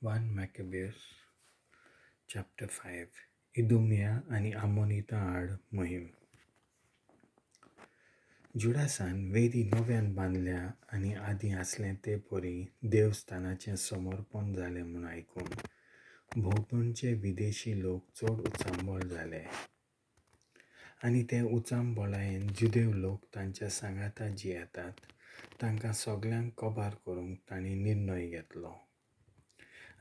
1 Maccabees chapter 5 इदुमिया आणि आमोनिता आड मोहीम. जुडासान वेदी नव्यान बांदल्या आणि आदी असलें ते परी देवस्थानाचें समर्पण जालें म्हूण आयकून भोंवतणचे विदेशी लोक चड उचांबळ जाले. आनी ते उचांबळायेन जुदेव लोक तांच्या सांगाता जी येतात तांकां सगळ्यांक कबार करूंक तांणी निर्णय घेतलो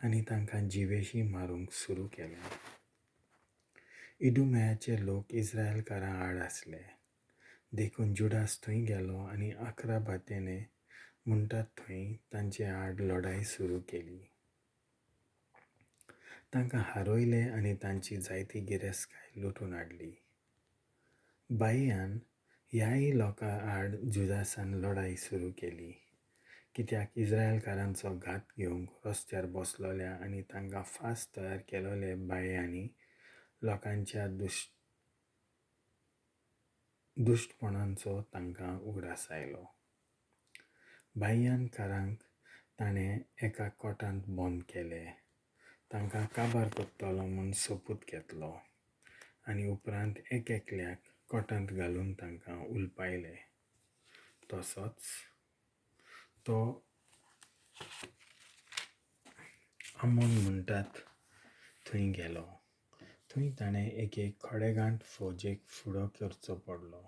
आनी तांकां जिवेशी मारूंक सुरू केलें. इदुमेयाचे लोक इस्रायलकारां आड आसले देखून जुडास थंय गेलो आनी 11 भातेने म्हणटात थंय तांचे आड लढाई सुरू केली. तांकां हारयले आनी तांची जायती गिरेस्तकाय लुटून हाडली. बाययान ह्याय लोकां आड जुदासान लढाई सुरू केली, कित्याक इस्रायलकारांचो घात घेवंक रस्त्यार बसलोल्या आनी तांकां फास तयार केलोले बाययांनी लोकांच्या दुश्टपणांचो तांकां उगडास आयलो. बाययांकारांक ताणें एका कोटांत बंद केले, तांकां काबार करतलो म्हूण सोपूत घेतलो आनी उपरांत एकल्याक कोटांत घालून तांकां hulpaileô. तसोच तो आमोन म्हणटात थंय गेलो. थंय ताणें एक खोडेगांठ फौजेक फुडो करचो पडलो.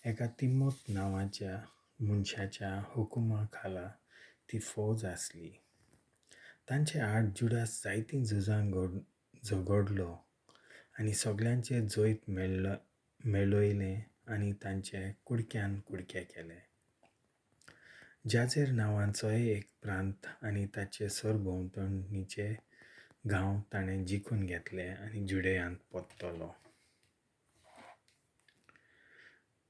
एका तिमोत नांवाच्या मनशाच्या हुकुमा खाला ती फौज आसली. तांचे आड जुडास जायतीं झुजां झगडलो आनी सगळ्यांचे जैत मेळयलें आनी तांचे कुडक्यान कुडके केले. जाजेर नांवाचोय एक प्रांत आनी ताचे सरभोंवतणीचे गांव ताणें जिखून घेतले आनी जुडेयांत परतलो.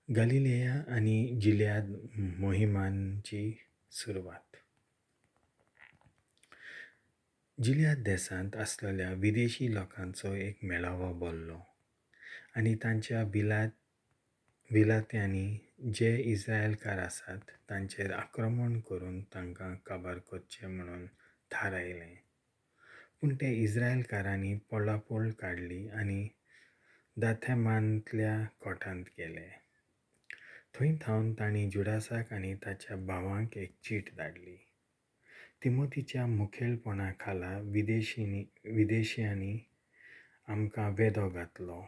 गलिलेया आनी जिलियाद मोहिमांची सुरवात. जिलियाद देसांत आसलेल्या विदेशी लोकांचो एक मेळावो भरलो आनी तांच्या विलात्यांनी जे इस्रायलकार आसात तांचेर आक्रमण करून तांकां काबार करचें म्हणून थारायलें. पूण ते इस्रायलकारांनी पळापळ काडली आनी दाथेमांतल्या कोटांत गेले. थंय थावन तांणी जुडासाक आनी ताच्या भावांक एक चीट धाडली. तिमोथीच्या मुखेलपणा खाला विदेशियांनी आमकां वेदो घातलो.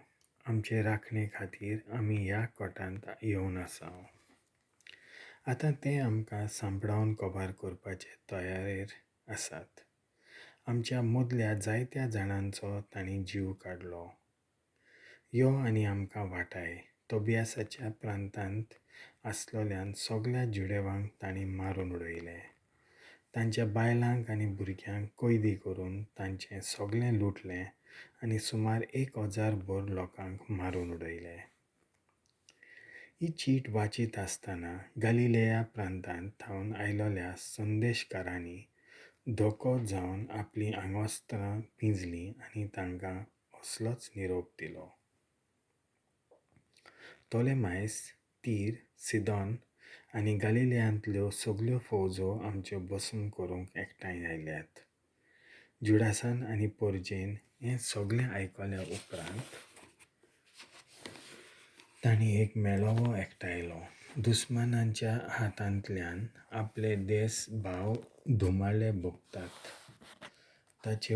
आमचे राखणे खातीर आमी ह्या कोटांत येवन आसां. आतां ते आमकां सांपडावन कबार करपाचे तयारेर आसात. आमच्या मदल्या जायत्या जाणांचो तांणी जीव काडलो. यो आनी आमकां वाटाय. तोबियासाच्या प्रांतांत आसलोल्यान सगळ्या जुडेवांक तांणी मारून उडयले. तांच्या बायलांक आनी भुरग्यांक कैदी करून तांचें सगळें लुटलें आनी सुमार 1000 भर लोकांक मारून उडयले. ही चीट वाचीत आसतना गलिलेया प्रांतांत थावन आयलोल्या संदेशकारांनी धोको जावन आपलीं आंगवस्त्रां पिंजलीं आनी तांकां असलोच निरोप दिलो. तोलेमायस, तीर, सिदोन आनी गलिलेयांतल्यो सगळ्यो फौजो आमच्यो बसून करूंक एकठांय आयल्यात. जुडासान आनी पोरजेन हें सगळें आयकल्या उपरांत तांणी एक मेळावो एकठांयलो. दुस्मानांच्या हातांतल्यान आपले देस भाव धुमाळे भोगतात ताचे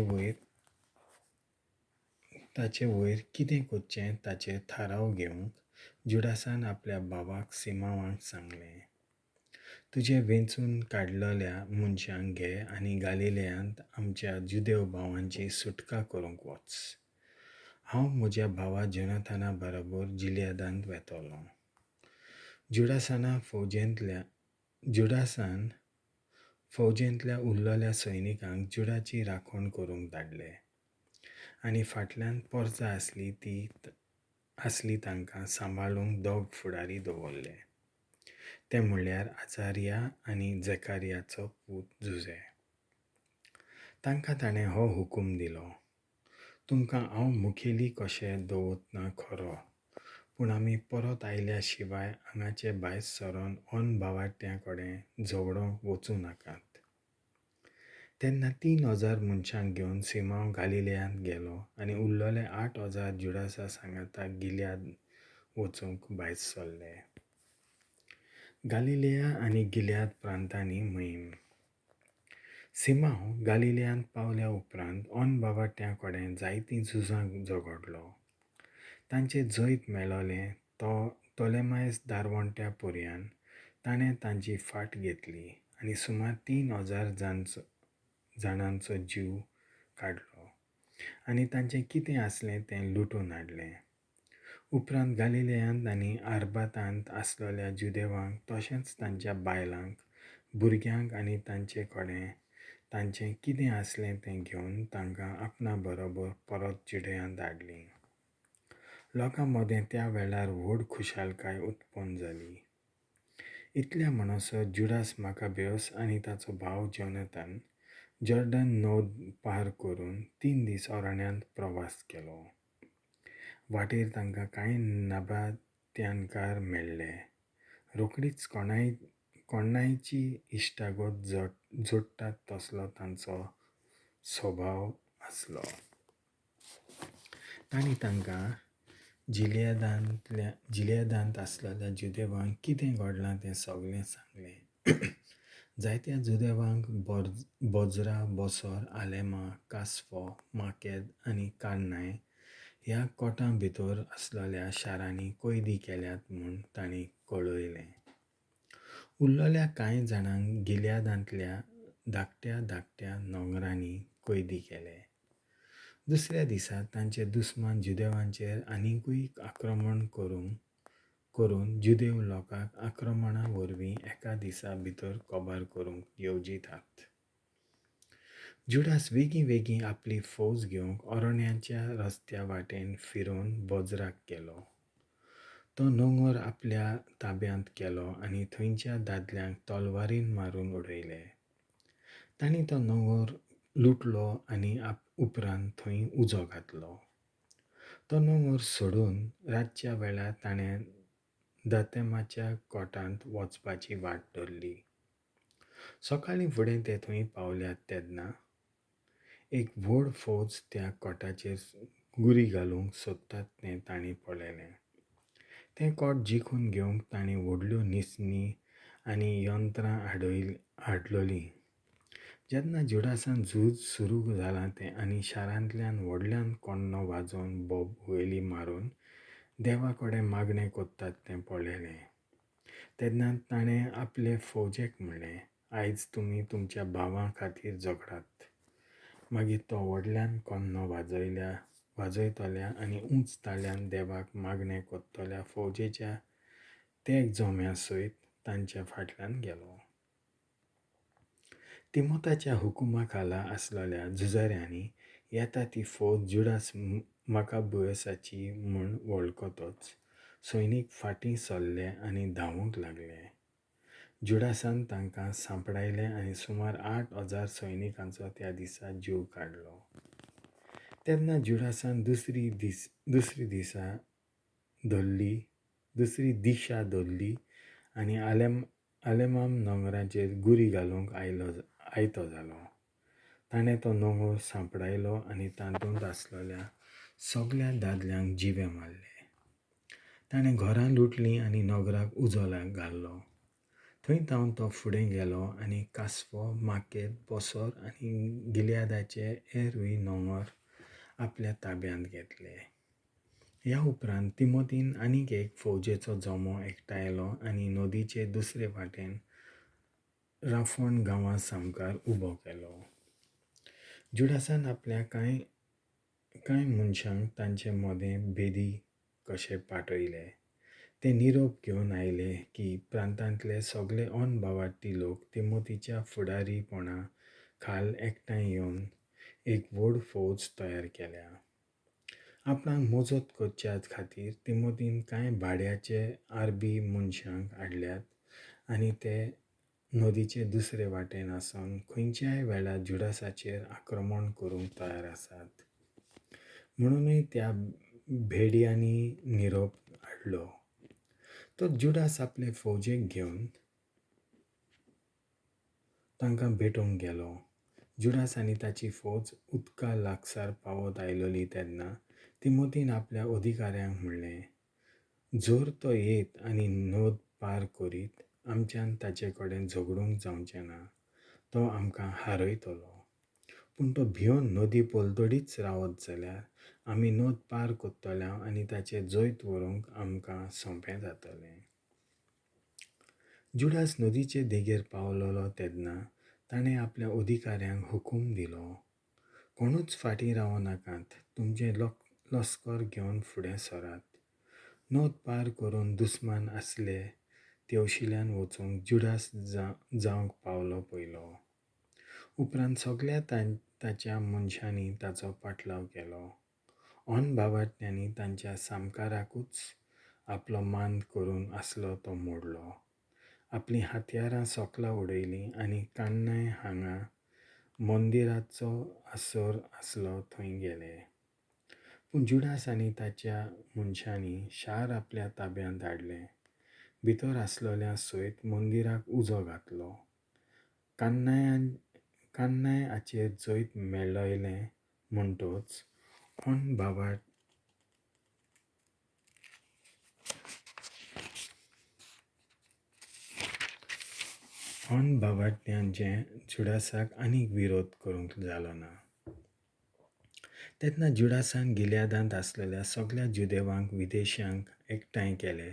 वयर कितें करचें ताचेर थाराव घेवंक जुडासान आपल्या भावाक सिमावांक सांगलें. तुजे वेंचून काडलोल्या मनशांक घे आनी गलिलेयांत आमच्या जुदेव भावांची सुटका करूंक वच. हांव म्हज्या भावा जोनाथाना बरोबर जिलियादांत वेतलों. जुडासान फौजेंतल्या उरलोल्या सैनिकांक जुडाची राखण करूंक धाडले आनी फाटल्यान पोरजां आसली तांकां सांबाळूंक 2 फुडारी दवरले. ते म्हणल्यार आजारिया आनी झकारियाचो पूत जुजे. तांकां ताणें हो हुकूम दिलो, तुमकां हांव मुखेली कशें दवरतना खरो, पूण आमी परत आयल्या शिवाय हांगाचे भायर सरोन भावार्थ्यां कडेन झगडोंक वचूं नाकात. तेन्ना 3,000 मनशांक घेवन सिमांव गालिलेयांत गेलो आनी उरलेले 8,000 जुडासा सांगाता गिल्याद वचूंक भायर सरले. गालिलेया आनी गिल्याद प्रांतांनी मोहीम. सिमांव गालिलेयांत पावल्या उपरांत बावाट्यां कडेन जायतीं झुजां झगडलो. तांचें जैत मेळ्ळोलें तोलेमायस दारवंट्या पर्यान ताणें तांची फाट घेतली आनी सुमार 3,000 जाणांचो जीव काडलो आनी तांचें कितें आसलें तें लुटून हाडलें. उपरांत गालिलेयांत आनी आर्बातांत आसलेल्या जुदेवांक तशेंच तांच्या बायलांक, भुरग्यांक आनी तांचे कडेन तांचें कितें आसलें तें घेवन तांकां आपणा बरोबर परत जुदेयांत हाडलीं. लोकां मदें त्या वेळार व्हड खुशालकाय उत्पन्न जाली. इतल्या म्हणसर जुडास माकाबेउस आनी ताचो भाव जोनाथन जॉर्डन न्हंय पार करून 3 दीस अरण्यांत प्रवास केलो. वाटेर तांकां कांय नाबात्यांकार मेळ्ळे. रोखडीच कोणायची इश्टागत जोडटात तसलो तांचो स्वभाव आसलो. तांणी तांकां जिलेयादांत आसलेल्या जुदेवांक कितें घडलां तें सगळें सांगलें. जायत्या जुदेवांक बोज्रा, बोसोर, आलेमां, कासवो, माकेद आनी कार्नाय ह्या कोटां भितर आसलेल्या शारांनी कैदी केल्यात म्हूण तांणी कळयलें. उरलेल्या कांय जाणांक गिल्यादांतल्या धाकट्या नोगरांनी कैदी केले. दुसऱ्या दिसा तांचे दुस्मान जुदेवांचेर आनिकूय आक्रमण करून जुदेव लोकांक आक्रमणा वरवीं एका दिसा भितर कोबार करूंक येवजितात. जुडास वेगीं आपली फौज घेवंक अरण्याच्या रस्त्या वाटेन फिरोवन बोज्राक गेलो. तो नोंगर आपल्या ताब्यांत केलो आनी थंयच्या दादल्यांक तलवारीन मारून उडयले. तांणी तो नोंगर लुटलो आनी उपरांत थंय उजो घातलो. तो नोंगर सोडून रातच्या वेळार ताणें दातेमाच्या कोटांत वचपाची वाट धरली. सकाळीं फुडें ते थंय पावल्यात तेन्ना एक व्हड फौज त्या कोटाचेर गुरी घालूंक सोदतात तें तांणी पळयलें. तें कोट जिखून घेवंक तांणी व्हडल्यो निसणी आनी यंत्रां हाडलोलीं. जेन्ना जुडासान झूज सुरू जालां तें आनी शारांतल्यान व्हडल्यान कोण्णो वाजोवन बोबवेली मारून देवा कडेन मागणें कोत्तात तें पळयलें. तेन्ना ताणें आपले फौजेक म्हणलें, आयज तुमी तुमच्या भावां खातीर झगडात. मागीर तो व्हडल्यान कोण्णो वाजयतल्या आनी उंच ताळ्यान देवाक मागणें कोत्तल्या फौजेच्या तेग जोम्या सयत तांच्या फाटल्यान गेलो. तिमोथाच्या हुकुमा खाला आसलेल्या झुजाऱ्यांनी येता ती फौज जुडास माकाबुएसाची म्हूण वळखतच सैनीक फाटीं सरले आनी धांवूंक लागले. जुडासान तांकां सांपडायलें आनी सुमार 8,000 सैनिकांचो त्या दिसा जीव काडलो. तेन्ना जुडासान दुसरी दिशा धरली आनी आलेमाम नोंगराचेर गुरी घालूंक आयतो जालो. ताणें तो नोंगर सांपडायलो आनी तातूंत आसलेल्या सगल्या दादल्यांक जिवे मारले. ताणें घरां लुटलीं आनी नोगराक उजो घालो. थंय तावन तो फुडें गेलो आनी कासवो, माकेद, बोसोर आनी गिल्यादाचे हेरूय नोंगर आपल्या ताब्यांत घेतले. ह्या उपरांत तिमोथीन आनीक एक फौजेचो जोमो एकठांयलो आनी नदीचे दुसरे वाटेन राफोण गांवां सामकार उबो केलो. जुडासान आपल्या कांय मनशांक तांचे मदें भेदी कशे पाठयले. ते निरोप घेवन आयले की प्रांतांतले सगळे भावार्थी लोक तिमोथीच्या फुडारीपणा खाल एकठांय येवन एक व्हड फौज तयार केल्या. आपणाक मजत करच्या खातीर तिमोथीन कांय भाड्याचे आरबी मनशांक हाडल्यात आनी ते नदीचे दुसरे वाटेन आसून खंयच्याय वेळार जुडासाचेर आक्रमण करूंक तयार आसात. म्हणूनय त्या भेड्यांनी निरोप हाडलो. तो जुडास आपले फौजेक घेवन तांकां भेटूंक गेलो. जुडास आनी ताची फौज उदका लागसार पावत आयलोली तेन्ना तिमोथीन आपल्या अधिकाऱ्यांक म्हणलें, जोर तो येत आनी नोद पार करीत आमच्यान ताचे कडेन झगडूंक जावचें ना. तो आमकां हारयतलो. पूण तो भिवन नदी पलतडीच रावत जाल्यार आमी नोद पार कोत्तल्या आनी ताचे जैत व्हरूंक आमकां सोंपें जातलें. जुडास नदीचे देगेर पावलोलो तेन्ना ताणें आपल्या अधिकाऱ्यांक हुकूम दिलो, कोणूच फाटीं रावो नाकात, तुमचें लस्कर घेवन फुडें सरात. नोद पार करून दुस्मान आसले तेवशिल्यान वचूंक जुडास जावंक पावलो पयलो. उपरांत सगळ्या ताच्या मनशांनी ताचो पाटलाव केलो. भावार्थ्यांनी तांच्या सामकाराकूच आपलो मान करून आसलो तो मोडलो. आपली हातयारां सokla उडयलीं आनी कान्नाय हांगा मंदिराचो आसोर आसलो थंय गेले. पूण जुडास आनी ताच्या मनशांनी शार आपल्या ताब्यांत हाडलें. भितर आसलोल्या सयत मंदिराक उजो घातलो. कान्नाय हाचेर जैत मेळयलें म्हणटोच भावार्थ्यांचे जुडासाक आनीक विरोध करूंक जालो ना. तेन्ना जुडासान गिल्यादांत आसलेल्या सगळ्या जुदेवांक विदेशांक एकठांय केले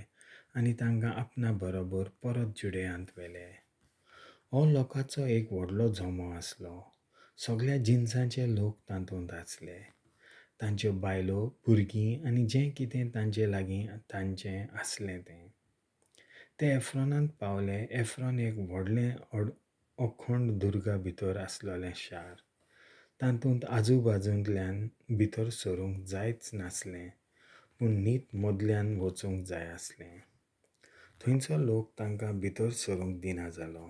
आनी तांकां आपणा बरोबर परत जुडेयांत व्हेले. हो लोकांचो एक व्हडलो जमो आसलो. सगळ्या जिन्सांचे लोक तातूंत आसले. तांच्यो बायलो, भुरगीं आनी जें कितें तांचे लागीं तांचें आसलें तें. ते एफ्रोनांत पावले. एफ्रोन एक व्हडलें अखंड दुर्गा भितर आसलोलें शार. तातूंत आजूबाजूंतल्यान भितर सरूंक जायच नासलें, पूण न्हीद मदल्यान वचूंक जाय आसलें. थंयचो लोक तांकां भितर सरूंक दिना जालो.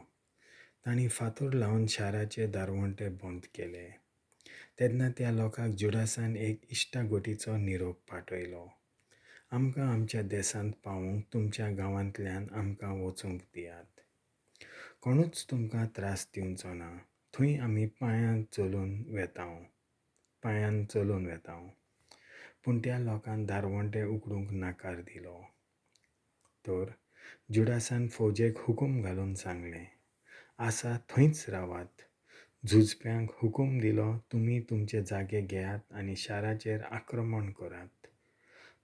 तांणी फातर लावन शाराचे दारवंटे बंद केले. तेन्ना त्या लोकांक जुडासान एक इश्टागोटीचो निरोप पाठयलो. आमकां आमच्या देसांत पावूंक तुमच्या गांवांतल्यान आमकां वचूंक दियात. कोणूच तुमकां त्रास दिवचो ना. थंय आमी पांयान चलून वेतांव. पूण त्या लोकांक दारवंटे उगडूंक नाकार दिलो. तर जुडासान फौजेक हुकूम घालून सांगलें, आसा थंयच रावात. झुजप्यांक हुकूम दिलो, तुमी तुमचे जागे घेयात आनी शाराचेर आक्रमण करात.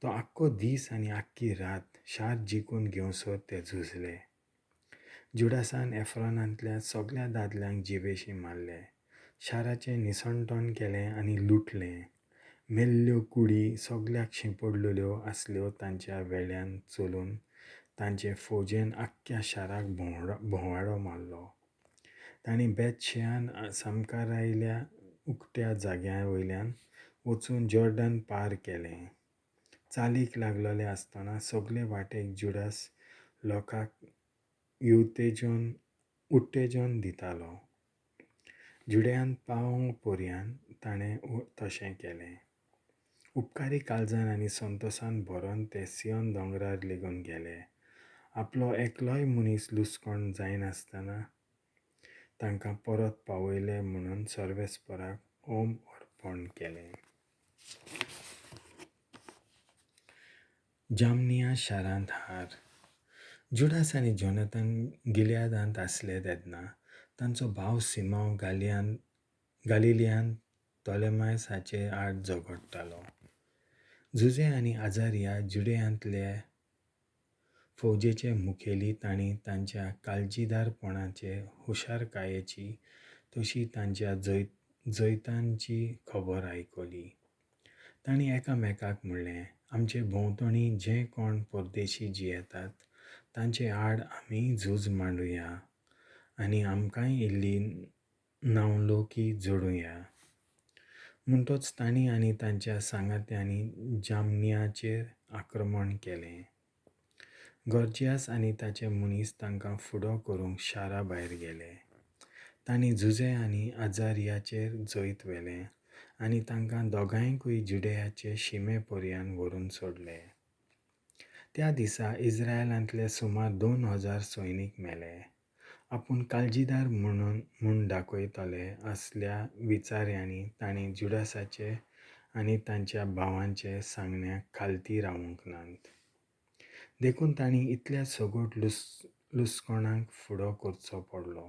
तो आख्खो दीस आनी आख्खी रात शार जिखून घेवसर ते झुजले. जुडासान एफ्रोनांतल्या सगळ्या दादल्यांक जिवेशी मारले. शाराचें निसणटण केलें आनी लुटलें. मेल्ल्यो कुडी सगळ्याक शिंपडलेल्यो आसल्यो तांच्या वेळ्यान चलून तांचे फौजेन आख्ख्या शाराक भोंवाडो मारलो. तांणी बेतशेयान सामकारायल्या उक्त्या जाग्या वयल्यान वचून जॉर्डन पार केलें. चालीक लागलोले आसतना सगळे वाटेक जुडास लोकांक उत्तेजन दितालो. जुडेयांत पावंक पर्यंत ताणें तशें केलें. उपकारी काळजान आनी संतोशान भरोन ते सियोन दोंगरार लेगून गेले. आपलो एकलोय मनीस लुसकोण जायनासतना तांकां परत पावयले म्हणून सर्वेस्पराक अर्पण केलें. जामनिया शारांत हार. जुडास आनी जोनाथन गिल्यादांत आसले तेन्ना तांचो भाव सिमोन गालिलियांत तोलेमायसाचे आड झगडटालो. जुजे आनी आजारिया जुडेयांतले फौजेचे मुखेली तांणी तांच्या काळजीदारपणाचे हुशारकायेची तशी तांच्या जैतांची खबर आयकली. तांणी एकामेकाक म्हणलें, आमचे भोंवतणी जे कोण परदेशी जियेतात तांचे आड आमी झूज मांडुया आनी आमकांय इल्ली नांवलोकी जोडुया. म्हणटोच तांणी आनी तांच्या सांगात्यांनी जामनियाचेर आक्रमण केलें. गोर्जियास आनी ताचे मनीस तांकां फुडो करूंक शारा भायर गेले. तांणी जुजे आनी आजारियाचेर जैत व्हेलें आनी तांकां दोगांयकूय जुडेयाचे शिमे पर्यंत व्हरून सोडले. त्या दिसा इस्रायलांतले सुमार 2000 सैनीक मेले. आपूण काळजीदार म्हूण दाखयतले असल्या विचारांनी तांणी जुडासाचे आनी तांच्या भावांचे सांगण्याक खालती रावूंक नात. देखून तांणी इतल्या सगोट लुसकोणाक फुडो करचो पडलो.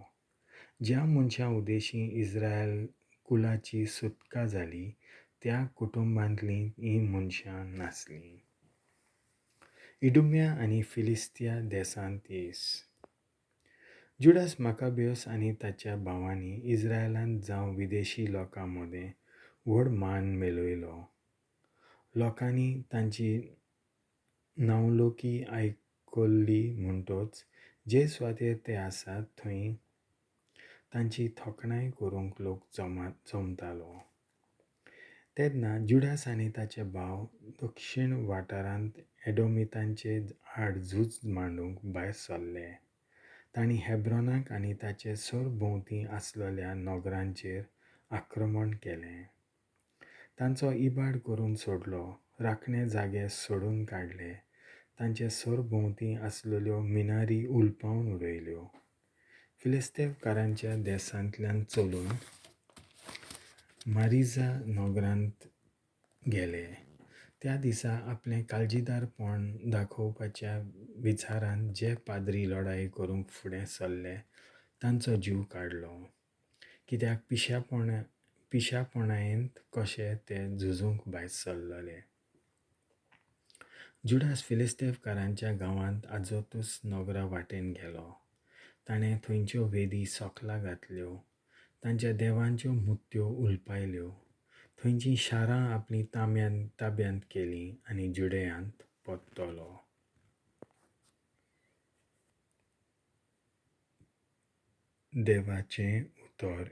ज्या मनशां उदेशी इस्रायल कुलाची सुटका जाली त्या कुटुंबांतलीं हीं मनशां नासलीं. इडुमेया आनी फिलिस्तिया देसांत येस. जुडास माकाबेउस आनी ताच्या भावांनी इस्रायलांत जावं विदेशी लोकां मदें व्हड मान मेळयलो. लोकांनी तांची नांवलोकी आयकल्ली म्हणटच जे सुवातेर ते आसात थंय तांची तोखणाय करूंक लोक जमतालो. तेन्ना जुडास आनी ताचे भाव दक्षिण वाठारांत एडोमितांचे आड झूज मांडूंक भायर सरले. तांणी हेब्रोनाक आनी ताचे सरभोंवती आसलेल्या नोगरांचेर आक्रमण केलें. तांचो इबाड करून सोडलो. राखणे जागे सोडून काडले. तांचे सरभोंवती आसलेल्यो मिनारी उलपावन उडयल्यो. फिलिस्तेवकारांच्या देसांतल्यान चलून मारिजा नोगरांत गेले. त्या दिसा आपलें काळजीदारपण दाखोवपाच्या विचारान जे पाद्री लढाई करूंक फुडें सरले तांचो जीव काडलो. कित्याक पिशापणायेंत कशे ते झुजूंक भायर सरलेले. जुडास फिलिस्तेवकारांच्या गांवांत आजोतूस नोग्रा वाटेन गेलो. ताणें थंयच्यो वेदी सokla घातल्यो. तांच्या देवांच्यो मurteô hulpaileô. थंयचीं शारां आपली ताब्यांत केलीं आनी जुडेयांत परतलो. देवाचें उतर